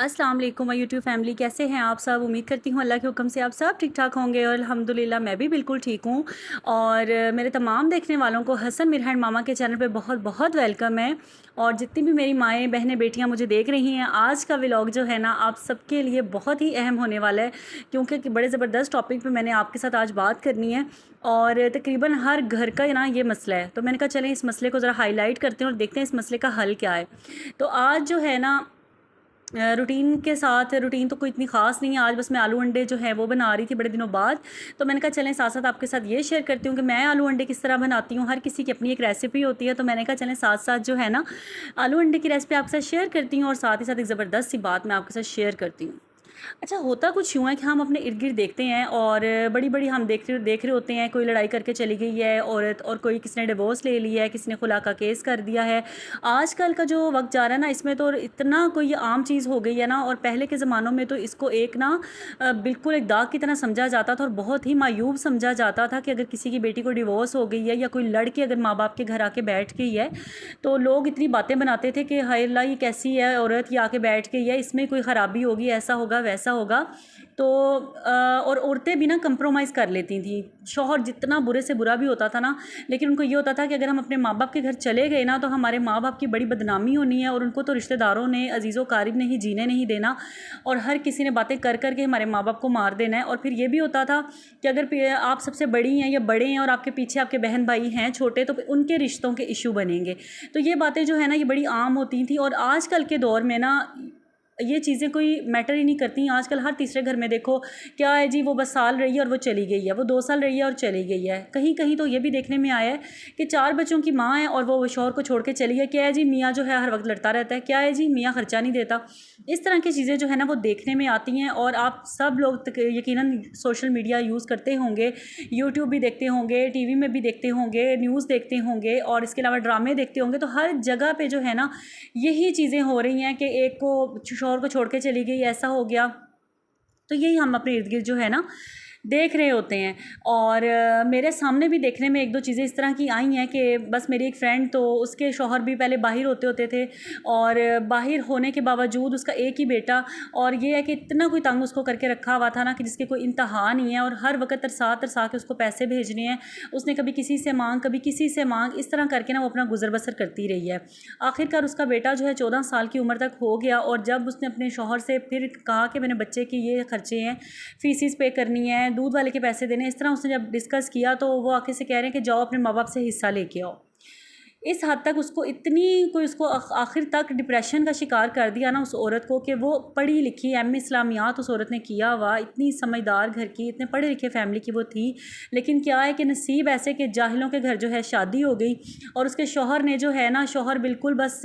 अस्सलाम वालेकुम my YouTube family, कैसे हैं आप सब। उम्मीद करती हूँ अल्लाह के हुक्म से आप सब ठीक ठाक होंगे और अल्हम्दुलिल्लाह मैं भी बिल्कुल ठीक हूँ। और मेरे तमाम देखने वालों को हसन मिरहन मामा के चैनल पे बहुत बहुत वेलकम है। और जितनी भी मेरी माएँ बहनें बेटियाँ मुझे देख रही हैं, आज का व्लॉग जो है ना आप सबके लिए बहुत ही अहम होने वाला है, क्योंकि बड़े ज़बरदस्त टॉपिक पर मैंने आपके साथ आज बात करनी है। और तकरीबन हर घर का ना ये मसला है, तो मैंने कहा चलें इस मसले को ज़रा हाईलाइट करते हैं और देखते हैं इस मसले का हल क्या है। तो आज जो है ना रूटीन के साथ, रूटीन तो कोई इतनी ख़ास नहीं है। आज बस मैं आलू अंडे जो है वो बना रही थी बड़े दिनों बाद, तो मैंने कहा चलें साथ साथ आपके साथ ये शेयर करती हूँ कि मैं आलू अंडे किस तरह बनाती हूँ। हर किसी की अपनी एक रेसिपी होती है, तो मैंने कहा चलें साथ साथ जो है ना आलू अंडे की रेसिपी आपके साथ शेयर करती हूँ और साथ ही साथ एक ज़बरदस्त सी बात मैं आपके साथ शेयर करती हूँ। अच्छा, होता कुछ यूँ है कि हम अपने इर्द गिर्द देखते हैं और बड़ी बड़ी हम देख रहे होते हैं, कोई लड़ाई करके चली गई है औरत, और कोई किसी ने डिवोर्स ले लिया है, किसी ने खुला का केस कर दिया है। आजकल का जो वक्त जा रहा है ना, इसमें तो इतना कोई आम चीज़ हो गई है ना। और पहले के ज़मानों में तो इसको एक ना बिल्कुल एक दाग की तरह समझा जाता था और बहुत ही मायूब समझा जाता था कि अगर किसी की बेटी को डिवोर्स हो गई है या कोई लड़की अगर माँ बाप के घर आके बैठ गई है, तो लोग इतनी बातें बनाते थे कि हाय अल्लाह ये कैसी है औरत, ये आके बैठ गई है, इसमें कोई ख़राबी होगी, ऐसा होगा वैसा होगा। तो और औरतें भी ना कंप्रोमाइज़ कर लेती थी। शौहर जितना बुरे से बुरा भी होता था ना, लेकिन उनको ये होता था कि अगर हम अपने माँ बाप के घर चले गए ना, तो हमारे माँ बाप की बड़ी बदनामी होनी है और उनको तो रिश्तेदारों ने, अजीज़ों कारिब ने ही जीने नहीं देना, और हर किसी ने बातें कर कर के हमारे माँ बाप को मार देना है। और फिर ये भी होता था कि अगर आप सबसे बड़ी हैं या बड़े हैं और आपके पीछे आपके बहन भाई हैं छोटे, तो उनके रिश्तों के इशू बनेंगे। तो ये बातें जो है ना ये बड़ी आम होती थी। और आजकल के दौर में ना ये चीज़ें कोई मैटर ही नहीं करती। आजकल हर तीसरे घर में देखो क्या है जी, वो बस साल रही है और वो चली गई है, वो 2 साल रही है और चली गई है। कहीं कहीं तो ये भी देखने में आया है कि 4 बच्चों की माँ है और वो शौहर को छोड़ के चली है। क्या है जी, मियाँ जो है हर वक्त लड़ता रहता है। क्या है जी, मियाँ खर्चा नहीं देता। इस तरह की चीज़ें जो है ना वो देखने में आती हैं। और आप सब लोग यकीनन सोशल मीडिया यूज़ करते होंगे, यूट्यूब भी देखते होंगे, टीवी में भी देखते होंगे, न्यूज़ देखते होंगे और इसके अलावा ड्रामे देखते होंगे। तो हर जगह पे जो है ना यही चीज़ें हो रही हैं कि एक को शौहर को छोड़ के चली गई, ऐसा हो गया। तो यही हम अपने इर्द गिर्द जो है ना देख रहे होते हैं। और मेरे सामने भी देखने में एक दो चीज़ें इस तरह की आई हैं कि बस मेरी एक फ्रेंड, तो उसके शौहर भी पहले बाहर होते होते थे और बाहर होने के बावजूद उसका एक ही बेटा, और ये है कि इतना कोई तंग उसको करके रखा हुआ था ना कि जिसके कोई इंतहा नहीं है, और हर वक्त तरसा तरसा के उसको पैसे भेजने हैं। उसने कभी किसी से मांग, कभी किसी से मांग, इस तरह करके ना वो अपना गुजर बसर करती रही है। आखिरकार उसका बेटा जो है 14 साल की उम्र तक हो गया, और जब उसने अपने शौहर से फिर कहा कि मैंने बच्चे की ये खर्चे हैं, फीसिस पे करनी है, दूध वाले के पैसे देने, इस तरह उसने जब डिस्कस किया, तो वो आके से कह रहे हैं कि जाओ अपने माँ बाप से हिस्सा लेके आओ। इस हद तक उसको इतनी कोई उसको आखिर तक डिप्रेशन का शिकार कर दिया ना उस औरत को, कि वो पढ़ी लिखी एम इस्लामियात उस औरत ने किया हुआ, इतनी समझदार घर की, इतने पढ़े लिखे फैमिली की वो थी। लेकिन क्या है कि नसीब ऐसे कि जाहिलों के घर जो है शादी हो गई, और उसके शौहर ने जो है ना, शौहर बिल्कुल बस,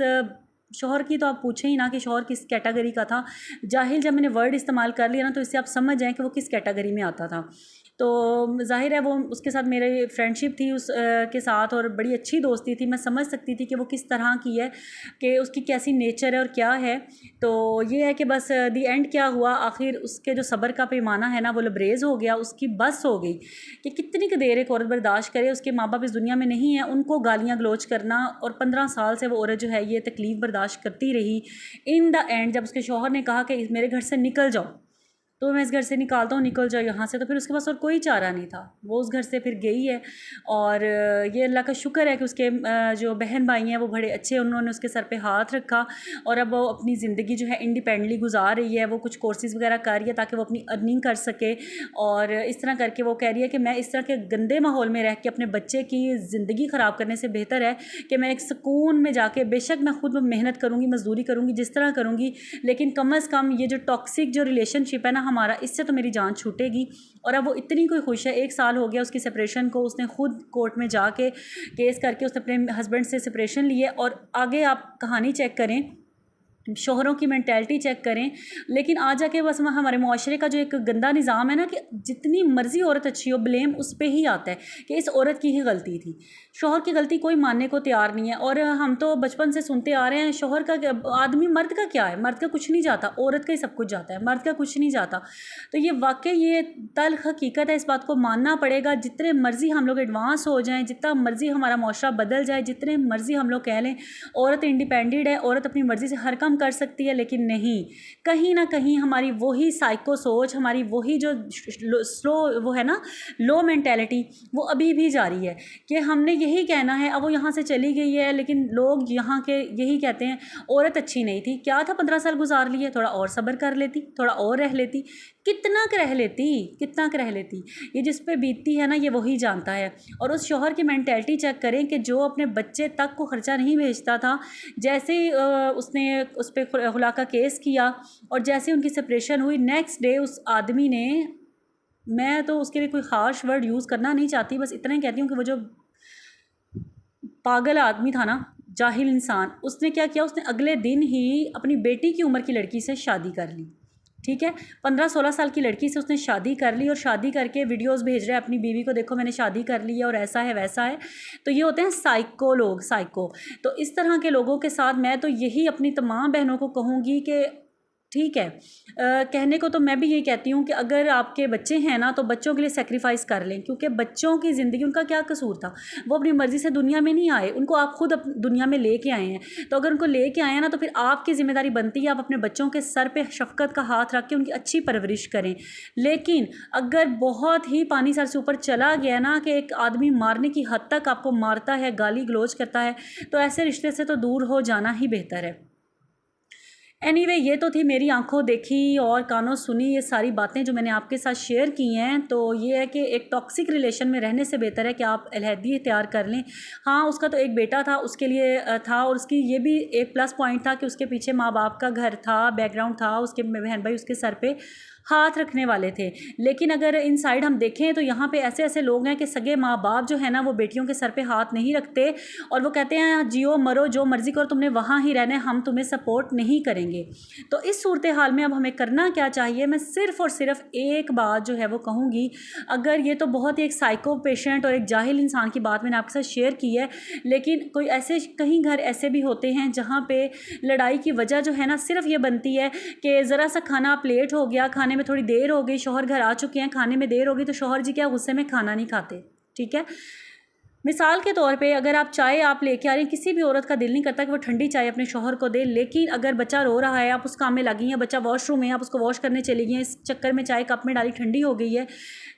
शौहर की तो आप पूछें ही ना कि शौहर किस कैटेगरी का था। जाहिल जब मैंने वर्ड इस्तेमाल कर लिया ना, तो इससे आप समझ जाएं कि वो किस कैटेगरी में आता था। तो ज़ाहिर है वो, उसके साथ मेरी फ्रेंडशिप थी उस के साथ, और बड़ी अच्छी दोस्ती थी। मैं समझ सकती थी कि वो किस तरह की है, कि उसकी कैसी नेचर है और क्या है। तो ये है कि बस दी एंड क्या हुआ, आखिर उसके जो सब्र का पैमाना है ना वो लबरेज़ हो गया, उसकी बस हो गई कि कितनी क देर एक औरत बर्दाश्त करे। उसके माँ बाप इस दुनिया में नहीं है, उनको गालियाँ गलोच करना, और 15 साल से वो औरत जो है ये तकलीफ़ बर्दाश्त करती रही। इन द एंड जब उसके शौहर ने कहा कि मेरे घर से निकल जाओ, तो मैं इस घर से निकालता हूँ, निकल जाओ यहाँ से, तो फिर उसके पास और कोई चारा नहीं था, वो उस घर से फिर गई है। और ये अल्लाह का शुक्र है कि उसके जो बहन भाई हैं वो बड़े अच्छे, उन्होंने उसके सर पे हाथ रखा, और अब वो अपनी ज़िंदगी जो है इंडिपेंडेंटली गुजार रही है। वो कुछ कोर्सेज़ वगैरह कर रही है ताकि वो अपनी अर्निंग कर सके, और इस तरह करके वो कह रही है कि मैं इस तरह के गंदे माहौल में रह के अपने बच्चे की ज़िंदगी ख़राब करने से बेहतर है कि मैं एक सुकून में जाके, बेशक मैं खुद मेहनत करूँगी, मजदूरी करूँगी, जिस तरह करूँगी, लेकिन कम अज़ कम ये जो टॉक्सिक जो रिलेशनशिप है ना हमारा, इससे तो मेरी जान छूटेगी। और अब वो इतनी कोई खुश है, 1 साल हो गया उसकी सेपरेशन को, उसने खुद कोर्ट में जाके केस करके उसने अपने हस्बैंड से सेपरेशन लिए। और आगे आप कहानी चेक करें, शोहरों की मेंटालिटी चेक करें। लेकिन आ जाके बस हमारे मुआशरे का जो एक गंदा निज़ाम है ना, कि जितनी मर्ज़ी औरत अच्छी हो, ब्लेम उस पर ही आता है कि इस औरत की ही गलती थी। शोहर की गलती कोई मानने को तैयार नहीं है। और हम तो बचपन से सुनते आ रहे हैं, शोहर का आदमी, मर्द का क्या है, मर्द का कुछ नहीं जाता, औरत का ही सब कुछ जाता है, मर्द का कुछ नहीं जाता। तो ये वाकई ये तल्ख हकीकत है, इस बात को मानना पड़ेगा। जितने मर्ज़ी हम लोग एडवांस हो जाएँ, जितना मर्ज़ी हमारा मुआशरा बदल जाए, जितने मर्ज़ी हम लोग कह लें औरत इंडिपेंडेंट है, औरत अपनी मर्ज़ी से हर काम ख़त्म कर सकती है, लेकिन नहीं, कहीं ना कहीं हमारी वही साइको सोच, हमारी वही जो स्लो वो है ना, लो मेंटेलिटी, वो अभी भी जारी है कि हमने यही कहना है। अब वो यहाँ से चली गई है, लेकिन लोग यहाँ के यही कहते हैं औरत अच्छी नहीं थी। क्या था, 15 साल गुजार लिए, थोड़ा और सब्र कर लेती, थोड़ा और रह लेती, कितना रह लेती, कितना रह लेती। ये जिस पे बीतती है ना, ये वही जानता है। और उस शौहर की मेंटेलिटी चेक करें कि जो अपने बच्चे तक को ख़र्चा नहीं भेजता था, जैसे ही उसने उस पर खुला का केस किया और जैसे उनकी सेपरेशन हुई, नेक्स्ट डे उस आदमी ने, मैं तो उसके लिए कोई हार्श वर्ड यूज़ करना नहीं चाहती, बस इतना ही कहती हूँ कि वो जो पागल आदमी था ना, जाहिल इंसान, उसने क्या किया, उसने अगले दिन ही अपनी बेटी की उम्र की लड़की से शादी कर ली। ठीक है, 15-16 साल की लड़की से उसने शादी कर ली और शादी करके वीडियोस भेज रहा है अपनी बीवी को, देखो मैंने शादी कर ली है और ऐसा है वैसा है। तो ये होते हैं साइको लोग, साइको। तो इस तरह के लोगों के साथ मैं तो यही अपनी तमाम बहनों को कहूँगी कि ठीक है, कहने को तो मैं भी यही कहती हूँ कि अगर आपके बच्चे हैं ना, तो बच्चों के लिए सेक्रीफाइस कर लें, क्योंकि बच्चों की ज़िंदगी, उनका क्या कसूर था, वो अपनी मर्ज़ी से दुनिया में नहीं आए, उनको आप खुद दुनिया में लेके आए हैं। तो अगर उनको लेके आए हैं ना, तो फिर आपकी ज़िम्मेदारी बनती है आप अपने बच्चों के सर पे शफ़क़त का हाथ रख के उनकी अच्छी परवरिश करें। लेकिन अगर बहुत ही पानी सर से ऊपर चला गया ना, कि एक आदमी मारने की हद तक आपको मारता है, गाली गलौज करता है, तो ऐसे रिश्ते से तो दूर हो जाना ही बेहतर है। एनीवे, ये तो थी मेरी आंखों देखी और कानों सुनी ये सारी बातें जो मैंने आपके साथ शेयर की हैं। तो ये है कि एक टॉक्सिक रिलेशन में रहने से बेहतर है कि आप अलहदी इख्तियार कर लें। हाँ, उसका तो एक बेटा था, उसके लिए था, और उसकी ये भी एक प्लस पॉइंट था कि उसके पीछे माँ बाप का घर था, बैकग्राउंड था, उसके बहन भाई उसके सर पे हाथ रखने वाले थे। लेकिन अगर इन साइड हम देखें तो यहाँ पे ऐसे ऐसे लोग हैं कि सगे माँ बाप जो है ना, वो बेटियों के सर पे हाथ नहीं रखते और वो कहते हैं जियो मरो जो मर्ज़ी करो, तुमने वहाँ ही रहना है, हम तुम्हें सपोर्ट नहीं करेंगे। तो इस सूरत हाल में अब हमें करना क्या चाहिए? मैं सिर्फ़ और सिर्फ एक बात जो है वो कहूँगी। अगर ये तो बहुत ही एक साइको पेशेंट और एक जाहिल इंसान की बात मैंने आपके साथ शेयर की है, लेकिन कोई ऐसे कहीं घर ऐसे भी होते हैं जहाँ पे लड़ाई की वजह जो है ना, सिर्फ ये बनती है कि ज़रा सा खाना आप लेट हो गया, खाने में थोड़ी देर हो गई, शौहर घर आ चुके हैं, खाने में देर हो गई, तो शौहर जी क्या गुस्से में खाना नहीं खाते। ठीक है, मिसाल के तौर पे अगर आप चाय आप लेके आ रही हैं, किसी भी औरत का दिल नहीं करता कि वो ठंडी चाय अपने शौहर को दे, लेकिन अगर बच्चा रो रहा है, आप उस काम में लगी हैं, बच्चा वॉशरूम में, आप उसको वॉश करने चली गई हैं, इस चक्कर में चाय कप में डाली ठंडी हो गई है,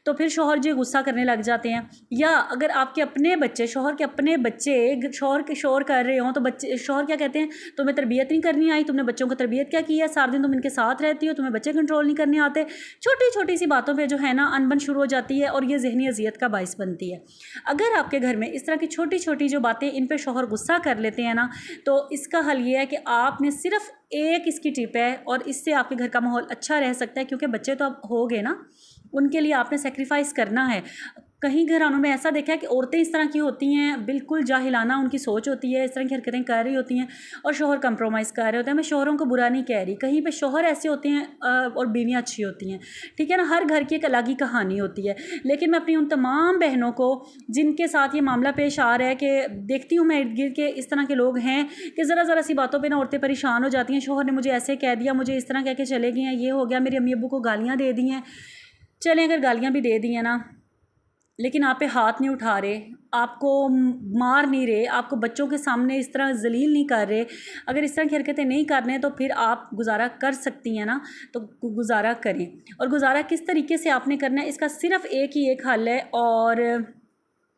तो फिर शौहर जी गुस्सा करने लग जाते हैं। या अगर आपके अपने बच्चे, शौहर के अपने बच्चे शोर कर रहे हों, तो बच्चे शौहर क्या कहते हैं, तुम्हें तरबियत नहीं करनी आई, तुमने बच्चों को तरबियत क्या की है, सारा दिन तुम इनके साथ रहती हो, तुम्हें बच्चे कंट्रोल नहीं करने आते। छोटी छोटी सी बातों पर जो है ना अनबन शुरू हो जाती है और ये ज़हनी अजियत का बाइस बनती है। अगर आपके घर में इस तरह की छोटी छोटी जो बातें, इन पे शौहर गुस्सा कर लेते हैं ना, तो इसका हल ये है कि आपने सिर्फ एक इसकी टिप है और इससे आपके घर का माहौल अच्छा रह सकता है, क्योंकि बच्चे तो अब हो गए ना, उनके लिए आपने सेक्रीफाइस करना है। कहीं घरानों में ऐसा देखा है कि औरतें इस तरह की होती हैं, बिल्कुल जाहिलाना उनकी सोच होती है, इस तरह की हरकतें कर रही होती हैं और शौहर कंप्रोमाइज़ कर रहे होते हैं। मैं शौहरों को बुरा नहीं कह रही, कहीं पे शौहर ऐसे होते हैं और बीवियाँ अच्छी होती हैं, ठीक है ना, हर घर की एक अलग ही कहानी होती है। लेकिन मैं अपनी उन तमाम बहनों को जिनके साथ ये मामला पेश आ रहा है कि देखती हूँ मैं इर्द गिर्द के इस तरह के लोग हैं कि ज़रा सी बातों पर ना औरतें परेशान हो जाती हैं, शौहर ने मुझे ऐसे कह दिया, मुझे इस तरह कह के चले गए हैं, ये हो गया, मेरी अम्मी अब्बू को गालियाँ दे दी हैं। चलें, अगर गालियाँ भी दे दी हैं ना, लेकिन आप पे हाथ नहीं उठा रहे, आपको मार नहीं रहे, आपको बच्चों के सामने इस तरह जलील नहीं कर रहे, अगर इस तरह की हरकतें नहीं कर रहे हैं, तो फिर आप गुजारा कर सकती हैं ना, तो गुजारा करें। और गुजारा किस तरीके से आपने करना है, इसका सिर्फ एक हल है, और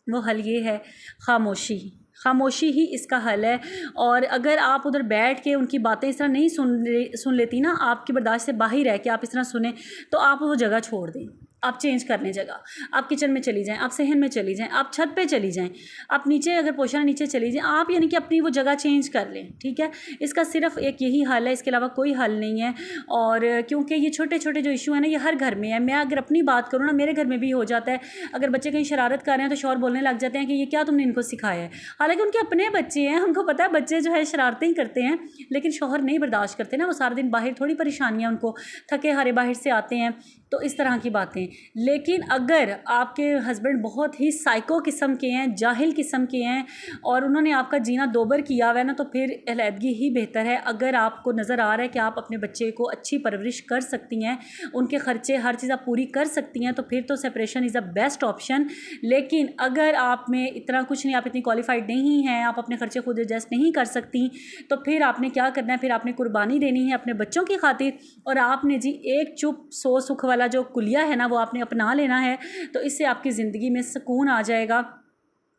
वो हल ये है खामोशी। खामोशी ही इसका हल है। और अगर आप उधर बैठ के उनकी बातें इस तरह नहीं सुन लेती ना, आपकी बर्दाश्त से बाहर रह के आप इस तरह सुने, तो आप वो जगह छोड़ दें, आप चेंज करने जगह आप किचन में चली जाएं, आप सहन में चली जाएं, आप छत पे चली जाएं, आप नीचे अगर पोषण नीचे चली जाएं, आप यानी कि अपनी वो जगह चेंज कर लें। ठीक है, इसका सिर्फ एक यही हल है, इसके अलावा कोई हल नहीं है। और क्योंकि ये छोटे छोटे जो इशू है ना, ये हर घर में है। मैं अगर अपनी बात करूँ ना, मेरे घर में भी हो जाता है, अगर बच्चे कहीं शरारत कर रहे हैं तो शौहर बोलने लग जाते हैं कि ये क्या तुमने इनको सिखाया है। हालांकि उनके अपने बच्चे हैं, हमको पता है बच्चे जो है शरारतें ही करते हैं, लेकिन शौहर नहीं बर्दाश्त करते ना, वो सारा दिन बाहर, थोड़ी परेशानियाँ, उनको थके हारे बाहर से आते हैं, तो इस तरह की बातें। लेकिन अगर आपके हस्बैंड बहुत ही साइको किस्म के हैं, जाहिल किस्म के हैं और उन्होंने आपका जीना दोबर किया हुआ है ना, तो फिर अलहदगी ही बेहतर है। अगर आपको नज़र आ रहा है कि आप अपने बच्चे को अच्छी परवरिश कर सकती हैं, उनके ख़र्चे हर चीज़ आप पूरी कर सकती हैं, तो फिर तो separation is the best option. लेकिन अगर आप में इतना कुछ नहीं, आप इतनी क्वालिफाइड नहीं हैं, आप अपने ख़र्चे खुद एडजस्ट नहीं कर सकती, तो फिर आपने क्या करना है, फिर आपने कुर्बानी देनी है अपने बच्चों की खातिर। और आपने जी एक चुप सो सुख वाला जो कुलिया है ना, वो आपने अपना लेना है। तो इससे आपकी ज़िंदगी में सुकून आ जाएगा।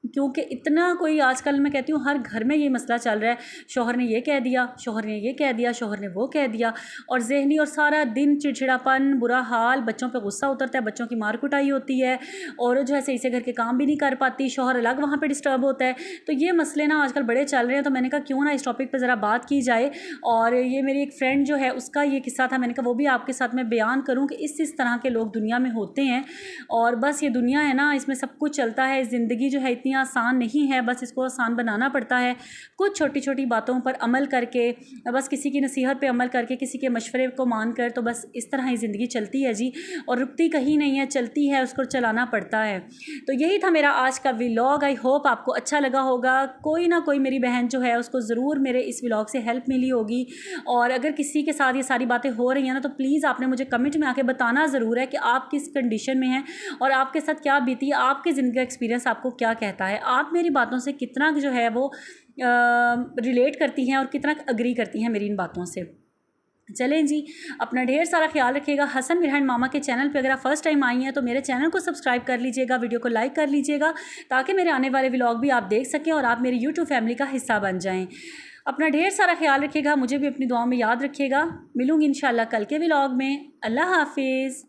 क्योंकि इतना कोई आजकल मैं कहती हूँ हर घर में ये मसला चल रहा है, शौहर ने ये कह दिया, शौहर ने ये कह दिया, शौहर ने वो कह दिया, और ज़हनी और सारा दिन चिड़चिड़ापन, बुरा हाल, बच्चों पे गुस्सा उतरता है, बच्चों की मार कुटाई होती है, और जो है सही से घर के काम भी नहीं कर पाती, शौहर अलग वहाँ पे डिस्टर्ब होता है। तो ये मसले ना आजकल बड़े चल रहे हैं। तो मैंने कहा क्यों ना इस टॉपिक पर ज़रा बात की जाए। और ये मेरी एक फ्रेंड जो है उसका ये किस्सा था, मैंने कहा वो भी आपके साथ में बयान करूँ कि इस तरह के लोग दुनिया में होते हैं। और बस ये दुनिया है ना, इसमें सब कुछ चलता है। ज़िंदगी जो है इतनी आसान नहीं है, बस इसको आसान बनाना पड़ता है। कुछ छोटी छोटी बातों पर अमल करके, बस किसी की नसीहत पे अमल करके, किसी के मशवरे को मानकर, तो बस इस तरह ही ज़िंदगी चलती है जी। और रुकती कहीं नहीं है, चलती है, उसको चलाना पड़ता है। तो यही था मेरा आज का व्लॉग। आई होप आपको अच्छा लगा होगा। कोई ना कोई मेरी बहन जो है उसको ज़रूर मेरे इस व्लॉग से हेल्प मिली होगी। और अगर किसी के साथ ये सारी बातें हो रही हैं ना, तो प्लीज़ आपने मुझे कमेंट में आके बताना ज़रूर है कि आप किस कंडीशन में हैं और आपके साथ क्या बीती है, आपकी ज़िंदगी का एक्सपीरियंस आपको क्या कहता है, आप मेरी बातों से कितना जो है वो रिलेट करती हैं और कितना अग्री करती हैं मेरी इन बातों से। चलें जी, अपना ढेर सारा ख्याल रखिएगा। हसन मिरहन मामा के चैनल पे अगर आप फर्स्ट टाइम आई हैं तो मेरे चैनल को सब्सक्राइब कर लीजिएगा, वीडियो को लाइक कर लीजिएगा, ताकि मेरे आने वाले व्लॉग भी आप देख सकें और आप मेरी यूट्यूब फैमिली का हिस्सा बन जाएं। अपना ढेर सारा ख्याल रखिएगा, मुझे भी अपनी दुआ में याद रखिएगा। मिलूँगी इंशाल्लाह कल के व्लॉग में। अल्लाह हाफिज़।